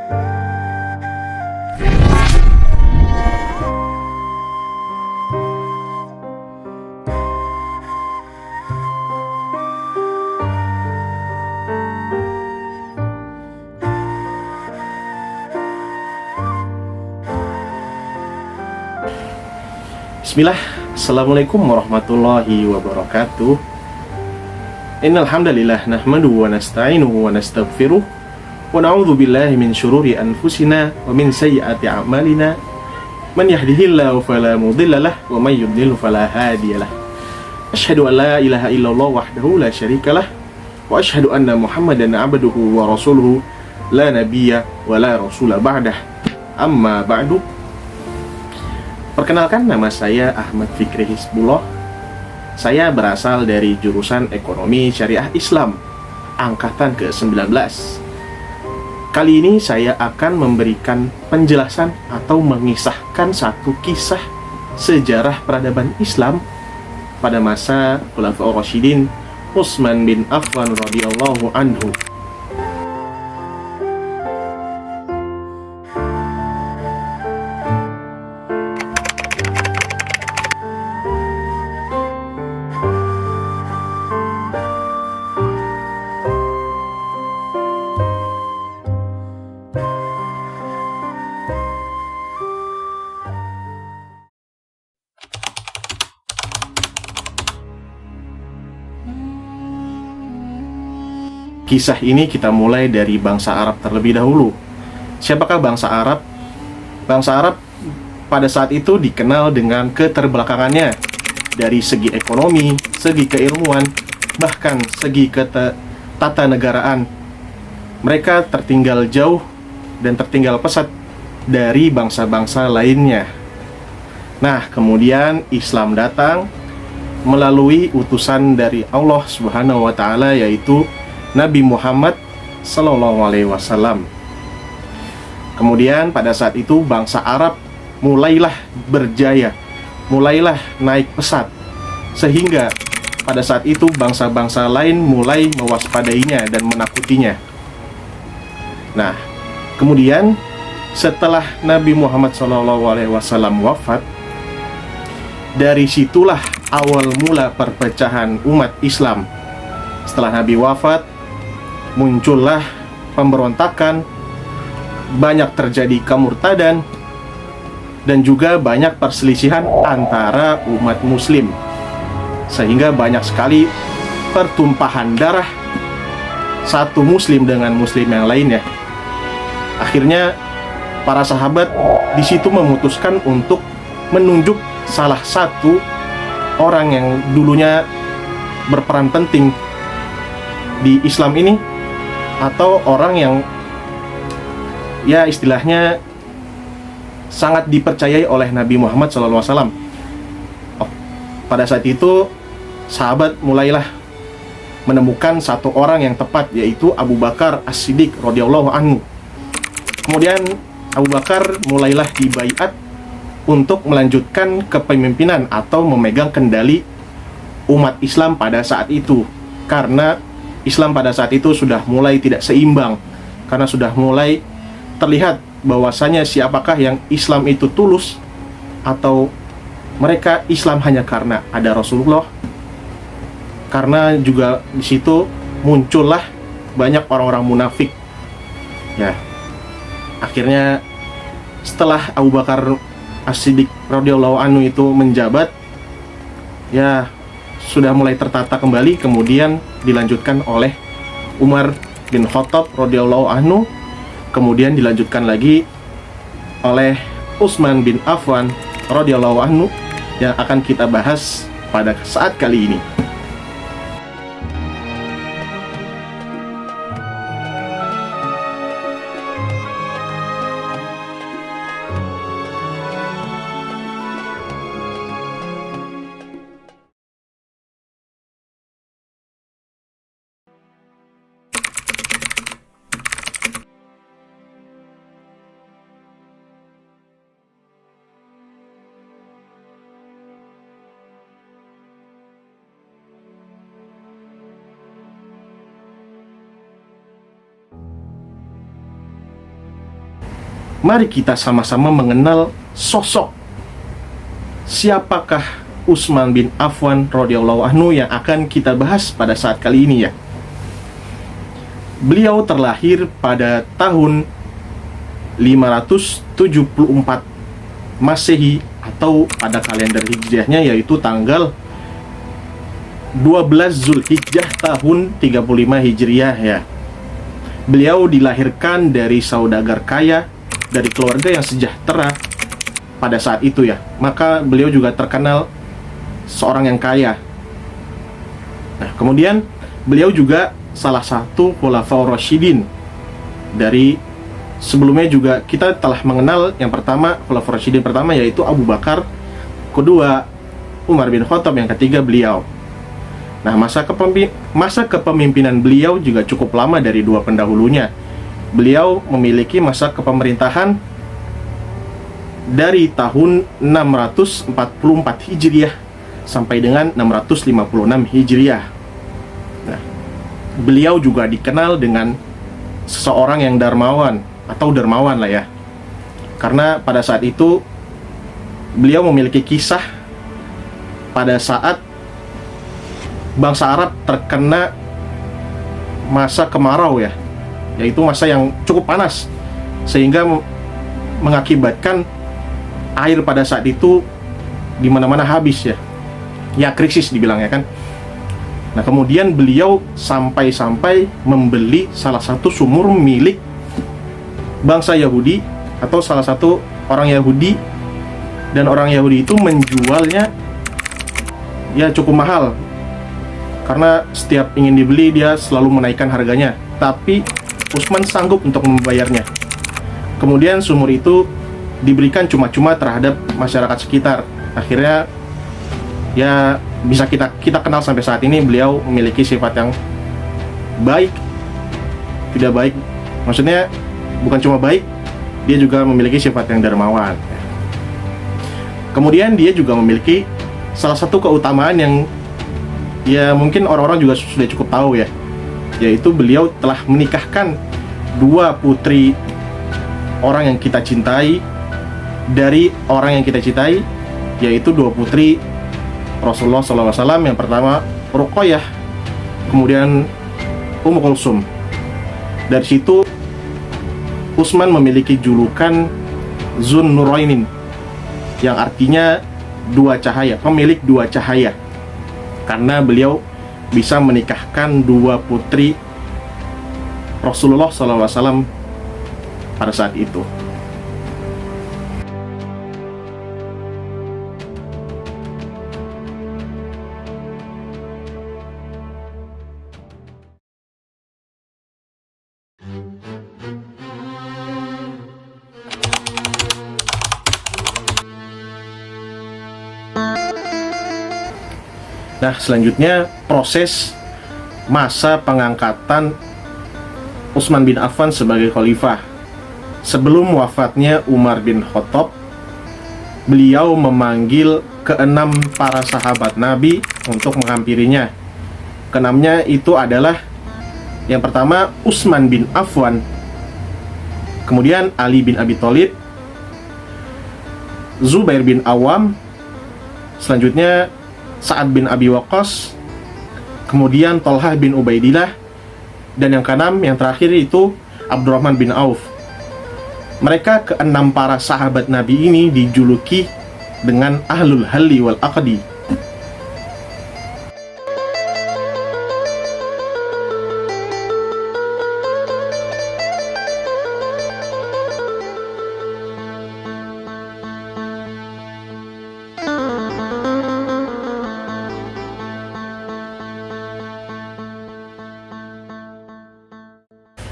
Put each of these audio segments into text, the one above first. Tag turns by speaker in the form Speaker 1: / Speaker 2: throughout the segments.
Speaker 1: Bismillah, Assalamualaikum warahmatullahi wabarakatuh. Innal hamdalillah nahmaduhu wa nasta'inuhu wa nastaghfiruh wa na'udzu billahi min syururi anfusina wa min sayyiati a'malina. Man yahdihillahu fala mudhillalah wa may yudlil fala hadiyalah. Asyhadu an la ilaha illallah wahdahu la syarikalah wa asyhadu anna Muhammadan 'abduhu wa rasuluhu la nabiyya wa la rasula ba'dah. Amma ba'du. Perkenalkan, nama saya Ahmad Fikri Hizbullah. Saya berasal dari jurusan Ekonomi Syariah Islam angkatan ke-19. Kali ini saya akan memberikan penjelasan atau mengisahkan satu kisah sejarah peradaban Islam pada masa Khulafaur Rasyidin Utsman bin Affan radhiyallahu anhu. Kisah ini kita mulai dari bangsa Arab terlebih dahulu. Siapakah bangsa Arab? Bangsa Arab pada saat itu dikenal dengan keterbelakangannya dari segi ekonomi, segi keilmuan, bahkan segi tata negaraan. Mereka tertinggal jauh dan tertinggal pesat dari bangsa-bangsa lainnya. Nah, kemudian Islam datang melalui utusan dari Allah Subhanahu wa taala, yaitu Nabi Muhammad Sallallahu Alaihi Wasallam. Kemudian pada saat itu bangsa Arab mulailah berjaya, mulailah naik pesat, sehingga pada saat itu bangsa-bangsa lain mulai mewaspadainya dan menakutinya. Nah, kemudian setelah Nabi Muhammad Sallallahu Alaihi Wasallam wafat, dari situlah awal mula perpecahan umat Islam. Setelah Nabi wafat, muncullah pemberontakan, banyak terjadi kemurtadan, dan juga banyak perselisihan antara umat muslim, sehingga banyak sekali pertumpahan darah satu muslim dengan muslim yang lainnya. Akhirnya para sahabat di situ memutuskan untuk menunjuk salah satu orang yang dulunya berperan penting di Islam ini, atau orang yang ya istilahnya sangat dipercayai oleh Nabi Muhammad SAW. Pada saat itu sahabat mulailah menemukan satu orang yang tepat, yaitu Abu Bakar As-Siddiq radhiyallahu anhu. Kemudian Abu Bakar mulailah dibaiat untuk melanjutkan kepemimpinan atau memegang kendali umat Islam pada saat itu, karena Islam pada saat itu sudah mulai tidak seimbang, karena sudah mulai terlihat bahwasanya siapakah yang Islam itu tulus, atau mereka Islam hanya karena ada Rasulullah. Karena juga di situ muncullah banyak orang-orang munafik. Ya, akhirnya setelah Abu Bakar As-Siddiq radhiyallahu anhu itu menjabat, ya sudah mulai tertata kembali, kemudian dilanjutkan oleh Umar bin Khattab radhiyallahu anhu, kemudian dilanjutkan lagi oleh Utsman bin Affan radhiyallahu anhu, yang akan kita bahas pada saat kali ini. mari kita sama-sama mengenal sosok siapakah Utsman bin Affan radhiyallahu anhu yang akan kita bahas pada saat kali ini ya. Beliau terlahir pada tahun 574 Masehi atau pada kalender Hijriahnya yaitu tanggal 12 Zulhijjah tahun 35 Hijriah ya. Beliau dilahirkan dari saudagar kaya, dari keluarga yang sejahtera pada saat itu ya. Maka beliau juga terkenal seorang yang kaya. Nah, kemudian beliau juga salah satu Khulafaur Rasyidin. Dari sebelumnya juga kita telah mengenal yang pertama, Khulafaur Rasyidin pertama yaitu Abu Bakar, kedua Umar bin Khattab, yang ketiga beliau. Nah, masa kepemimpinan beliau juga cukup lama dari dua pendahulunya. Beliau memiliki masa kepemerintahan dari tahun 644 Hijriah sampai dengan 656 Hijriah. Nah, beliau juga dikenal dengan seseorang yang dermawan atau dermawan lah ya. Karena pada saat itu beliau memiliki kisah pada saat bangsa Arab terkena masa kemarau ya, yaitu masa yang cukup panas sehingga mengakibatkan air pada saat itu di mana-mana habis ya. Ya, krisis dibilang ya kan. Nah, kemudian beliau sampai-sampai membeli salah satu sumur milik bangsa Yahudi atau salah satu orang Yahudi, dan orang Yahudi itu menjualnya ya cukup mahal. Karena setiap ingin dibeli dia selalu menaikkan harganya, tapi Utsman sanggup untuk membayarnya. Kemudian sumur itu diberikan cuma-cuma terhadap masyarakat sekitar. Akhirnya ya bisa kita kenal sampai saat ini. Beliau memiliki sifat yang baik, tidak baik. Maksudnya bukan cuma baik, dia juga memiliki sifat yang dermawan. Kemudian dia juga memiliki salah satu keutamaan yang ya mungkin orang-orang juga sudah cukup tahu ya, yaitu beliau telah menikahkan dua putri orang yang kita cintai dari orang yang kita cintai, yaitu dua putri Rasulullah SAW. Yang pertama Ruqayyah, kemudian Ummu Kulsum. Dari situ Utsman memiliki julukan Zun Nurainin, yang artinya dua cahaya, pemilik dua cahaya, karena beliau bisa menikahkan dua putri Rasulullah SAW pada saat itu. Nah, selanjutnya proses masa pengangkatan Utsman bin Affan sebagai khalifah. Sebelum wafatnya Umar bin Khattab, beliau memanggil keenam para sahabat Nabi untuk menghampirinya. Keenamnya itu adalah yang pertama Utsman bin Affan, kemudian Ali bin Abi Thalib, Zubair bin Awam, selanjutnya Sa'ad bin Abi Waqqas, kemudian Thalhah bin Ubaidillah, dan yang keenam, yang terakhir itu Abdurrahman bin Auf. Mereka keenam para sahabat Nabi ini dijuluki dengan Ahlul Halli wal Aqdi.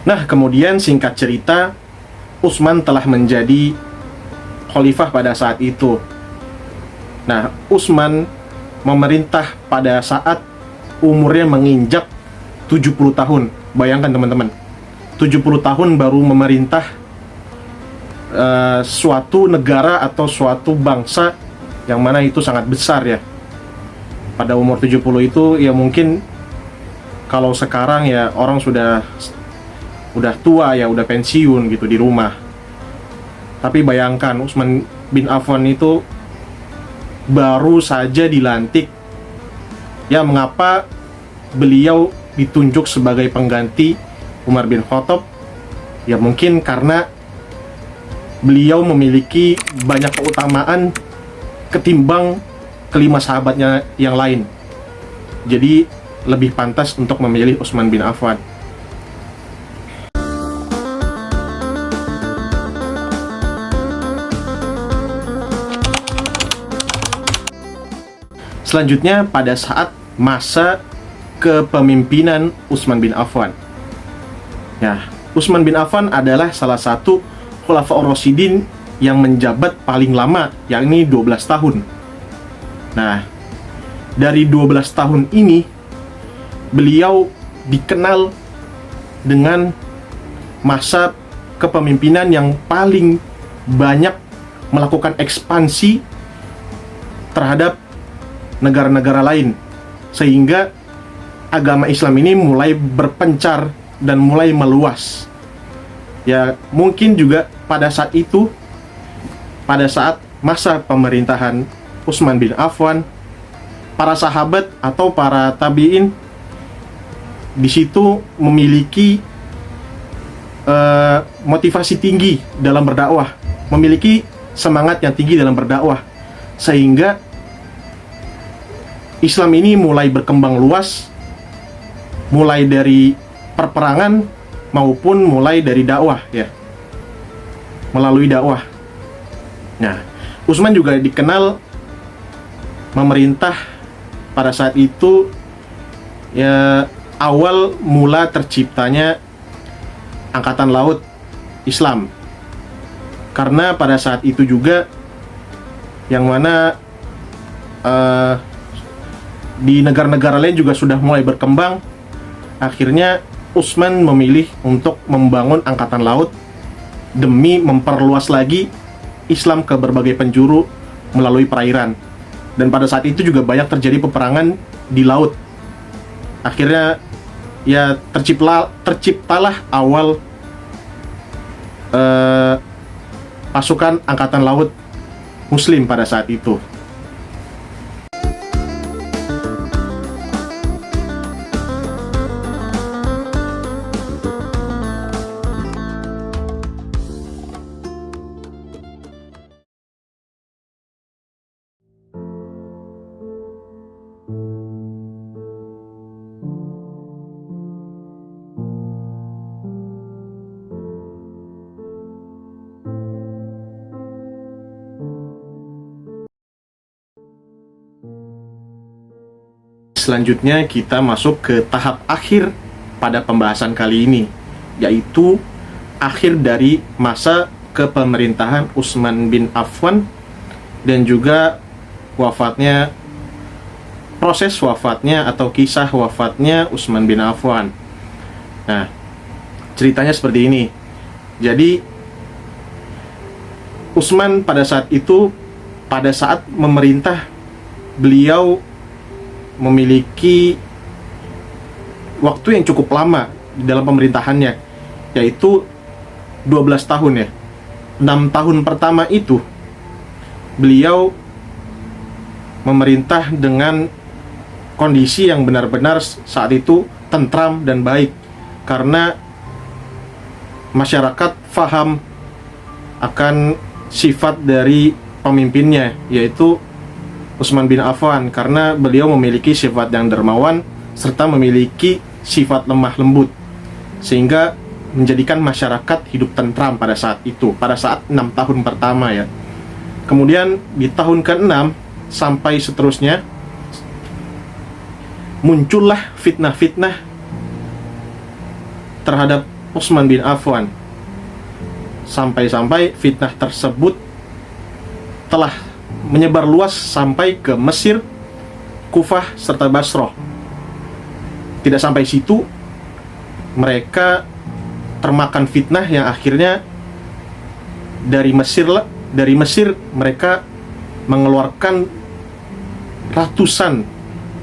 Speaker 1: Nah, kemudian singkat cerita, Utsman telah menjadi khalifah pada saat itu. Nah, Utsman memerintah pada saat umurnya menginjak 70 tahun. Bayangkan teman-teman, 70 tahun baru memerintah suatu negara atau suatu bangsa yang mana itu sangat besar ya. Pada umur 70 itu ya mungkin kalau sekarang ya orang udah tua ya, udah pensiun gitu di rumah. Tapi bayangkan, Utsman bin Affan itu baru saja dilantik. Ya, mengapa beliau ditunjuk sebagai pengganti Umar bin Khattab? Ya mungkin karena beliau memiliki banyak keutamaan ketimbang kelima sahabatnya yang lain. Jadi lebih pantas untuk memilih Utsman bin Affan. Selanjutnya, pada saat masa kepemimpinan Utsman bin Affan. Ya, Utsman bin Affan adalah salah satu Khulafaur Rasyidin yang menjabat paling lama, yakni 12 tahun. Nah, dari 12 tahun ini, beliau dikenal dengan masa kepemimpinan yang paling banyak melakukan ekspansi terhadap negara-negara lain, sehingga agama Islam ini mulai berpencar dan mulai meluas. Ya, mungkin juga pada saat itu, pada saat masa pemerintahan Utsman bin Affan, para sahabat atau para tabi'in di situ memiliki motivasi tinggi dalam berdakwah, memiliki semangat yang tinggi dalam berdakwah, sehingga Islam ini mulai berkembang luas, mulai dari perperangan maupun mulai dari dakwah, ya, melalui dakwah. Nah, Utsman juga dikenal memerintah pada saat itu, ya, awal mula terciptanya Angkatan Laut Islam. Karena pada saat itu juga yang mana di negara-negara lain juga sudah mulai berkembang, akhirnya Utsman memilih untuk membangun angkatan laut demi memperluas lagi Islam ke berbagai penjuru melalui perairan. Dan pada saat itu juga banyak terjadi peperangan di laut. Akhirnya ya terciptalah awal pasukan angkatan laut Muslim pada saat itu. Selanjutnya kita masuk ke tahap akhir pada pembahasan kali ini, yaitu akhir dari masa kepemerintahan Utsman bin Affan dan juga proses wafatnya atau kisah wafatnya Utsman bin Affan. Nah, ceritanya seperti ini. Jadi Utsman pada saat itu, pada saat memerintah, beliau memiliki waktu yang cukup lama di dalam pemerintahannya, yaitu 12 tahun, ya. 6 tahun pertama itu beliau memerintah dengan kondisi yang benar-benar saat itu tentram dan baik, karena masyarakat faham akan sifat dari pemimpinnya, yaitu Utsman bin Affan, karena beliau memiliki sifat yang dermawan serta memiliki sifat lemah lembut, sehingga menjadikan masyarakat hidup tentram pada saat itu, pada saat 6 tahun pertama, ya. Kemudian di tahun ke-6 sampai seterusnya muncullah fitnah-fitnah terhadap Utsman bin Affan, sampai-sampai fitnah tersebut telah menyebar luas sampai ke Mesir, Kufah, serta Basrah. Tidak sampai situ, mereka termakan fitnah yang akhirnya dari Mesir mereka mengeluarkan ratusan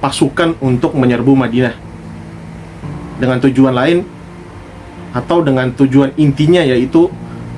Speaker 1: pasukan untuk menyerbu Madinah dengan tujuan lain, atau dengan tujuan intinya, yaitu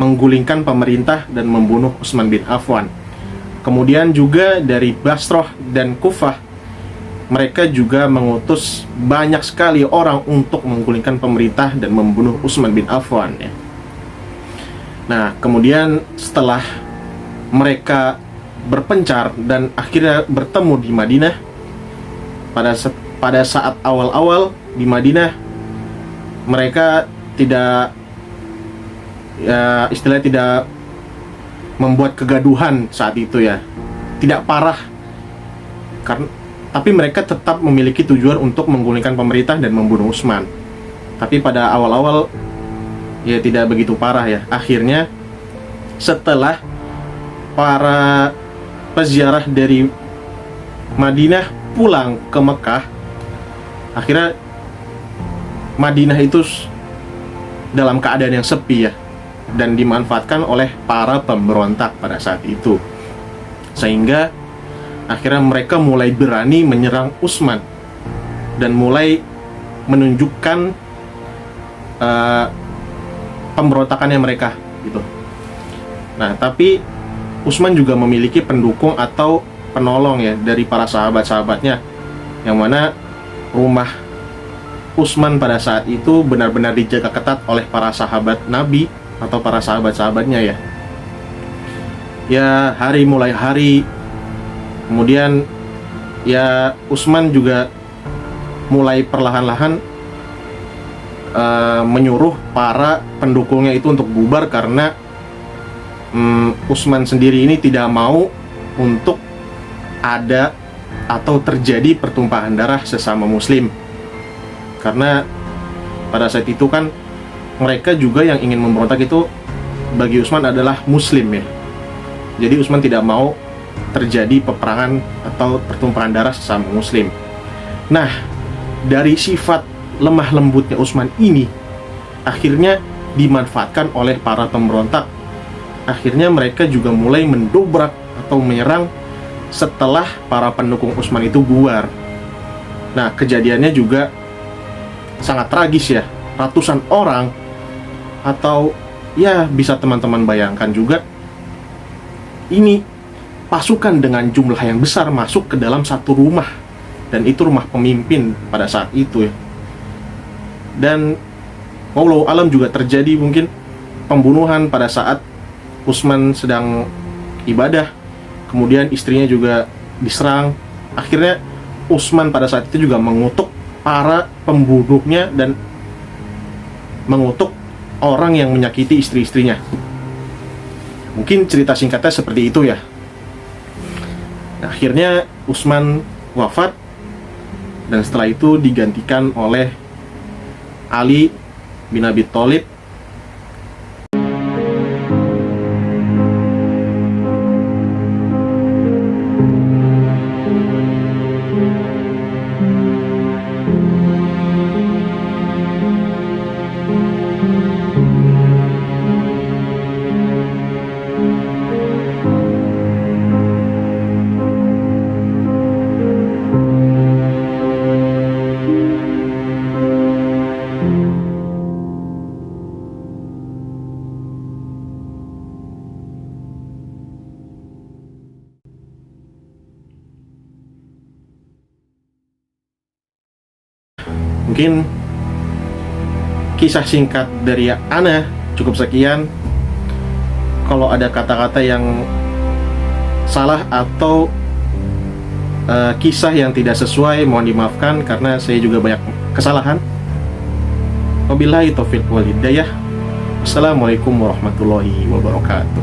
Speaker 1: menggulingkan pemerintah dan membunuh Utsman bin Affan. Kemudian juga dari Basrah dan Kufah, mereka juga mengutus banyak sekali orang untuk menggulingkan pemerintah dan membunuh Utsman bin Affan ya. Nah, kemudian setelah mereka berpencar dan akhirnya bertemu di Madinah, pada saat awal-awal di Madinah, mereka tidak, ya istilahnya tidak membuat kegaduhan saat itu ya, tidak parah, tapi mereka tetap memiliki tujuan untuk menggulingkan pemerintah dan membunuh Utsman. Tapi pada awal-awal ya tidak begitu parah ya. Akhirnya setelah para peziarah dari Madinah pulang ke Mekah, akhirnya Madinah itu dalam keadaan yang sepi ya, dan dimanfaatkan oleh para pemberontak pada saat itu, sehingga akhirnya mereka mulai berani menyerang Utsman dan mulai menunjukkan pemberontakannya mereka gitu. Nah, tapi Utsman juga memiliki pendukung atau penolong ya dari para sahabat-sahabatnya, yang mana rumah Utsman pada saat itu benar-benar dijaga ketat oleh para sahabat Nabi atau para sahabat-sahabatnya ya. Ya, hari mulai hari, kemudian ya Utsman juga mulai perlahan-lahan menyuruh para pendukungnya itu untuk bubar, karena Utsman sendiri ini tidak mau untuk ada atau terjadi pertumpahan darah sesama muslim. Karena pada saat itu kan mereka juga yang ingin memberontak itu bagi Utsman adalah muslim ya. Jadi Utsman tidak mau terjadi peperangan atau pertumpahan darah sesama muslim. Nah, dari sifat lemah lembutnya Utsman ini akhirnya dimanfaatkan oleh para pemberontak. Akhirnya mereka juga mulai mendobrak atau menyerang setelah para pendukung Utsman itu bubar. Nah, kejadiannya juga sangat tragis ya. Ratusan orang, atau ya bisa teman-teman bayangkan juga, ini pasukan dengan jumlah yang besar masuk ke dalam satu rumah, dan itu rumah pemimpin pada saat itu ya. Dan wallahu alam juga terjadi mungkin pembunuhan pada saat Utsman sedang ibadah, kemudian istrinya juga diserang. Akhirnya Utsman pada saat itu juga mengutuk para pembunuhnya dan mengutuk orang yang menyakiti istri-istrinya. Mungkin cerita singkatnya seperti itu ya. Nah, akhirnya Utsman wafat, dan setelah itu digantikan oleh Ali bin Abi Thalib. Mungkin kisah singkat dari Ana cukup sekian. Kalau ada kata-kata yang salah atau kisah yang tidak sesuai, mohon dimaafkan karena saya juga banyak kesalahan. Wabillahi taufiq wal hidayah. Assalamualaikum warahmatullahi wabarakatuh.